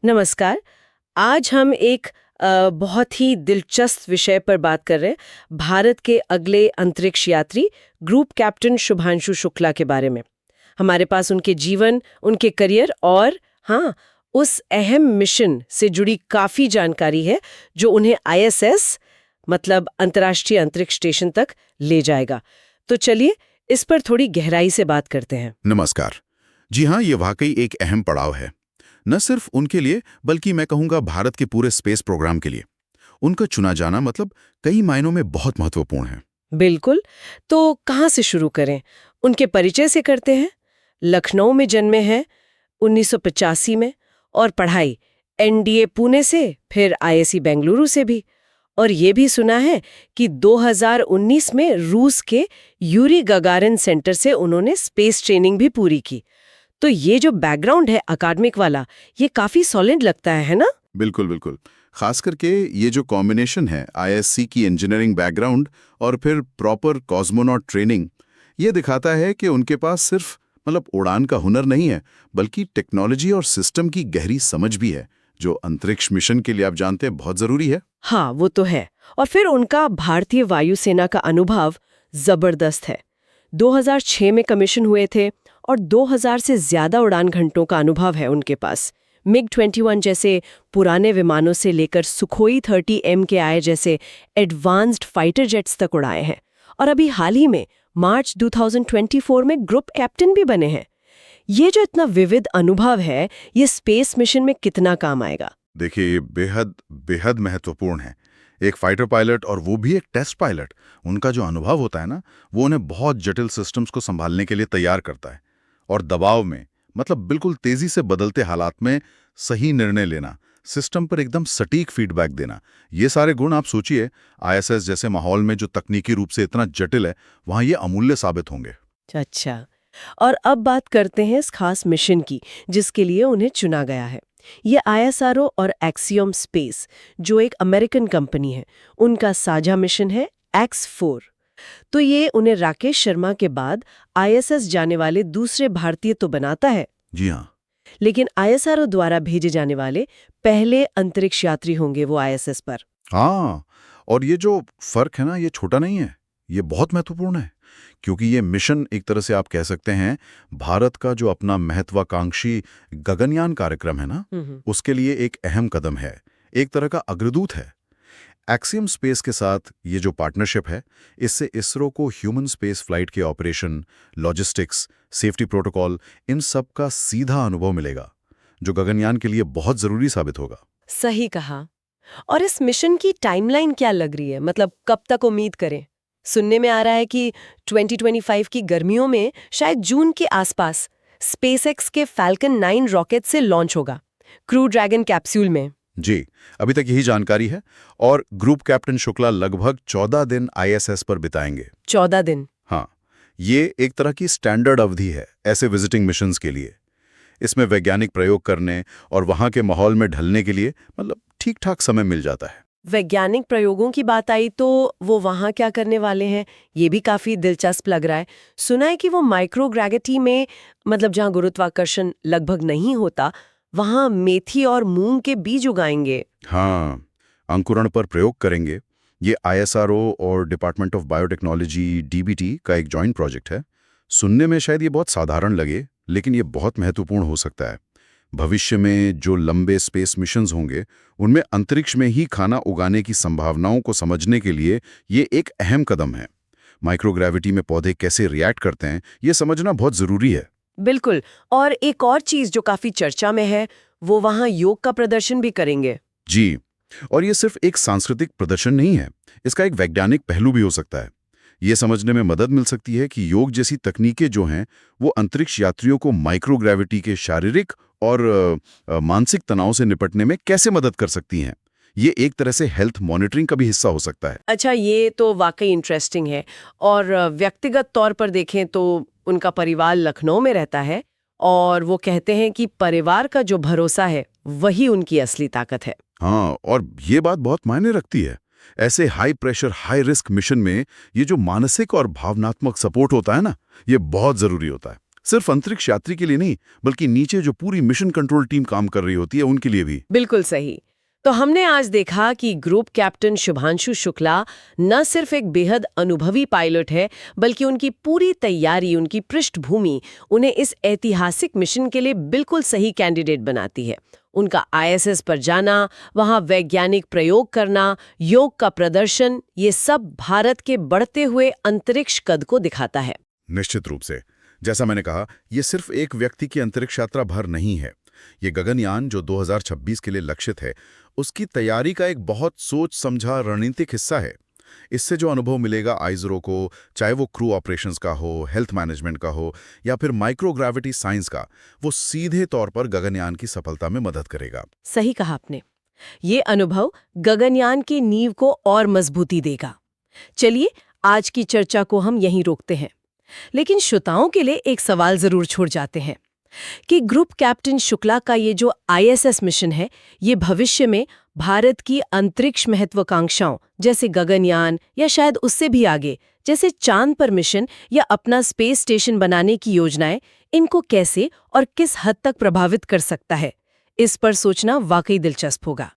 नमस्कार। आज हम एक बहुत ही दिलचस्प विषय पर बात कर रहे हैं, भारत के अगले अंतरिक्ष यात्री ग्रुप कैप्टन शुभांशु शुक्ला के बारे में। हमारे पास उनके जीवन, उनके करियर और हाँ, उस अहम मिशन से जुड़ी काफ़ी जानकारी है जो उन्हें आईएसएस मतलब अंतर्राष्ट्रीय अंतरिक्ष स्टेशन तक ले जाएगा। तो चलिए इस पर थोड़ी गहराई से बात करते हैं। नमस्कार। जी हाँ, ये वाकई एक अहम पड़ाव है, न सिर्फ उनके लिए बल्कि मैं कहूँगा भारत के पूरे स्पेस प्रोग्राम के लिए। उनका चुना जाना मतलब कई मायनों में बहुत महत्वपूर्ण है। बिल्कुल। तो कहाँ से शुरू करें? उनके परिचय से करते हैं। लखनऊ में जन्मे हैं 1985 में और पढ़ाई एनडीए पुणे से, फिर आईआईसी बेंगलुरु से भी। और ये भी सुना है कि 2019 में रूस के यूरी गगारिन सेंटर से उन्होंने स्पेस ट्रेनिंग भी पूरी की। तो ये जो बैकग्राउंड है अकादमिक वाला, ये काफी सॉलिड लगता है ना? बिल्कुल बिल्कुल। खास करके ये जो कॉम्बिनेशन है आईएससी की इंजीनियरिंग बैकग्राउंड और फिर प्रॉपर कॉस्मोनॉट ट्रेनिंग, ये दिखाता है कि उनके पास सिर्फ उड़ान का हुनर नहीं है, बल्कि टेक्नोलॉजी और सिस्टम की गहरी समझ भी है, जो अंतरिक्ष मिशन के लिए आप जानते हैं बहुत जरूरी है। हाँ, वो तो है। और फिर उनका भारतीय वायुसेना का अनुभव जबरदस्त है। 2006 में कमीशन हुए थे और 2000 से ज्यादा उड़ान घंटों का अनुभव है उनके पास। मिग-21 जैसे पुराने विमानों से लेकर सुखोई 30M के आए जैसे एडवांस्ड फाइटर जेट्स तक उड़ाए हैं। और अभी हाल ही में मार्च 2024 में ग्रुप कैप्टन भी बने हैं। ये जो इतना विविध अनुभव है, ये स्पेस मिशन में कितना काम आएगा? देखिए, ये बेहद बेहद महत्वपूर्ण है। एक फाइटर पायलट और वो भी एक टेस्ट पायलट, उनका जो अनुभव होता है ना, वो उन्हें बहुत जटिल सिस्टम्स को संभालने के लिए तैयार करता है। और दबाव में बिल्कुल तेजी से बदलते हालात में सही निर्णय लेना, सिस्टम पर एकदम सटीक फीडबैक देना, ये सारे गुण आप सोचिए, आईएसएस जैसे माहौल में जो तकनीकी रूप से इतना जटिल है, वहां ये अमूल्य साबित होंगे। अच्छा। और अब बात करते हैं इस खास मिशन की जिसके लिए उन्हें चुना गया है। ये आईएसआरओ और एक्सियोम स्पेस, जो एक अमेरिकन कंपनी है, उनका साझा मिशन है X4। तो ये उन्हें राकेश शर्मा के बाद आईएसएस जाने वाले दूसरे भारतीय तो बनाता है। जी हाँ। लेकिन आईएसआरओ द्वारा भेजे जाने वाले पहले अंतरिक्ष यात्री होंगे वो आईएसएस पर। हाँ, और ये जो फर्क है ना, ये छोटा नहीं है, ये बहुत महत्वपूर्ण है। क्योंकि ये मिशन एक तरह से आप कह सकते हैं भारत का जो अपना महत्वाकांक्षी गगनयान कार्यक्रम है ना, उसके लिए एक अहम कदम है, एक तरह का अग्रदूत है। एक्सियम स्पेस के साथ ये जो पार्टनरशिप है, इससे इसरो को ह्यूमन स्पेस फ्लाइट के ऑपरेशन, लॉजिस्टिक्स, सेफ्टी प्रोटोकॉल, इन सब का सीधा अनुभव मिलेगा, जो गगनयान के लिए बहुत जरूरी साबित होगा। सही कहा। और इस मिशन की टाइमलाइन क्या लग रही है? मतलब कब तक उम्मीद करें? सुनने में आ रहा है कि 2025 की गर्मियों में, शायद जून के आसपास, स्पेसएक्स के फैल्कन 9 रॉकेट से लॉन्च होगा, क्रू ड्रैगन कैप्सूल में। जी, अभी तक यही जानकारी है। और ग्रुप कैप्टन शुक्ला लगभग 14 दिन आईएसएस पर बिताएंगे। 14 दिन? हाँ, ये एक तरह की स्टैंडर्ड अवधि है ऐसे विजिटिंग मिशंस के लिए। इसमें वैज्ञानिक प्रयोग करने और वहां के माहौल में ढलने के लिए ठीक-ठाक समय मिल जाता है। वैज्ञानिक प्रयोगों की बात आई तो वो वहाँ क्या करने वाले हैं, ये भी काफी दिलचस्प लग रहा है। सुना है कि वो माइक्रोग्रेविटी में, जहाँ गुरुत्वाकर्षण लगभग नहीं होता, वहाँ मेथी और मूंग के बीज उगाएंगे। हाँ, अंकुरण पर प्रयोग करेंगे। ये आईएसआरओ और डिपार्टमेंट ऑफ बायोटेक्नोलॉजी डीबीटी का एक जॉइंट प्रोजेक्ट है। सुनने में शायद ये बहुत साधारण लगे, लेकिन ये बहुत महत्वपूर्ण हो सकता है। भविष्य में जो लंबे स्पेस मिशंस होंगे, उनमें अंतरिक्ष में ही खाना उगाने की संभावनाओं को समझने के लिए ये एक अहम कदम है। माइक्रोग्रेविटी में पौधे कैसे रिएक्ट करते हैं, ये समझना बहुत जरूरी है। बिल्कुल। और एक और चीज जो काफी चर्चा में है, वो वहाँ योग का प्रदर्शन भी करेंगे। जी, और ये सिर्फ एक सांस्कृतिक प्रदर्शन नहीं है, इसका एक वैज्ञानिक पहलू भी हो सकता है। ये समझने में मदद मिल सकती है कि योग जैसी तकनीकें जो हैं, वो अंतरिक्ष यात्रियों को माइक्रोग्रेविटी के शारीरिक और मानसिक तनाव से निपटने में कैसे मदद कर सकती हैं। ये एक तरह से हेल्थ मॉनिटरिंग का भी हिस्सा हो सकता है। अच्छा, ये तो वाकई इंटरेस्टिंग है। और व्यक्तिगत तौर पर देखें तो उनका परिवार लखनऊ में रहता है और वो कहते हैं कि परिवार का जो भरोसा है वही उनकी असली ताकत है। हाँ, और ये बात बहुत मायने रखती है। ऐसे high pressure high risk mission में ये जो मानसिक और भावनात्मक सपोर्ट होता है ना, ये बहुत जरूरी होता है। सिर्फ अंतरिक्ष यात्री के लिए नहीं, बल्कि नीचे जो पूरी मिशन कंट्रोल टीम काम कर रही होती है उनके लिए भी। बिल्कुल सही। तो हमने आज देखा कि ग्रुप कैप्टन शुभांशु शुक्ला न सिर्फ एक बेहद अनुभवी पायलट है, बल्कि उनकी पूरी तैयारी, उनकी पृष्ठभूमि उन्हें इस ऐतिहासिक मिशन के लिए बिल्कुल सही कैंडिडेट बनाती है। उनका ISS पर जाना, वहां वैज्ञानिक प्रयोग करना, योग का प्रदर्शन, ये सब भारत के बढ़ते हुए अंतरिक्ष कद को दिखाता है। निश्चित रूप से, जैसा मैंने कहा, ये सिर्फ एक व्यक्ति की अंतरिक्ष यात्रा भर नहीं है। ये गगनयान जो 2026 के लिए लक्षित है, उसकी तैयारी का एक बहुत सोच समझा रणनीतिक हिस्सा है। इससे जो अनुभव मिलेगा आइजरो को, चाहे वो क्रू ऑपरेशंस का हो, हेल्थ मैनेजमेंट का हो या फिर माइक्रोग्रेविटी साइंस का, वो सीधे तौर पर गगनयान की सफलता में मदद करेगा। सही कहा आपने। ये अनुभव गगनयान की नींव को और मजबूती देगा। चलिए, आज की चर्चा को हम यहीं रोकते हैं, लेकिन श्रोताओं के लिए एक सवाल जरूर छोड़ जाते हैं कि ग्रुप कैप्टन शुक्ला का ये जो ISS मिशन है, ये भविष्य में भारत की अंतरिक्ष महत्वाकांक्षाओं जैसे गगनयान या शायद उससे भी आगे जैसे चांद पर मिशन या अपना स्पेस स्टेशन बनाने की योजनाएं, इनको कैसे और किस हद तक प्रभावित कर सकता है। इस पर सोचना वाकई दिलचस्प होगा।